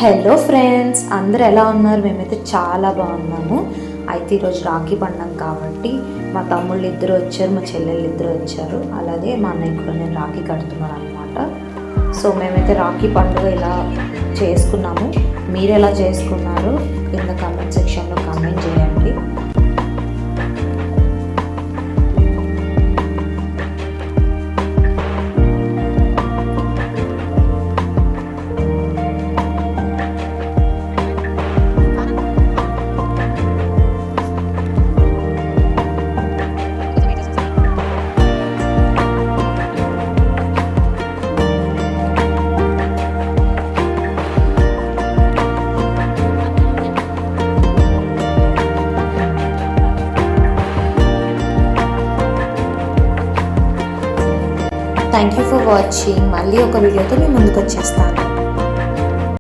Hello friends, అందరూ ఎలా ఉన్నారు? మేమైతే చాలా బాగున్నాము. అయితే ఈరోజు రాఖీ పండుగ కాబట్టి మా తమ్ముళ్ళు ఇద్దరు వచ్చారు, మా చెల్లెళ్ళు ఇద్దరు వచ్చారు, అలాగే మా అన్నయ్య కూడా నేను రాఖీ కడుతున్నాను అనమాట. సో మేమైతే రాఖీ పండుగ ఇలా చేసుకున్నాము. మీరు ఎలా చేసుకున్నారు కింద కామెంట్ సెక్షన్లో కామెంట్ చేయండి. Thank you for watching. మళ్ళీ ఒక వీడియోతో నేను ముందుకు వచ్చేస్తాను.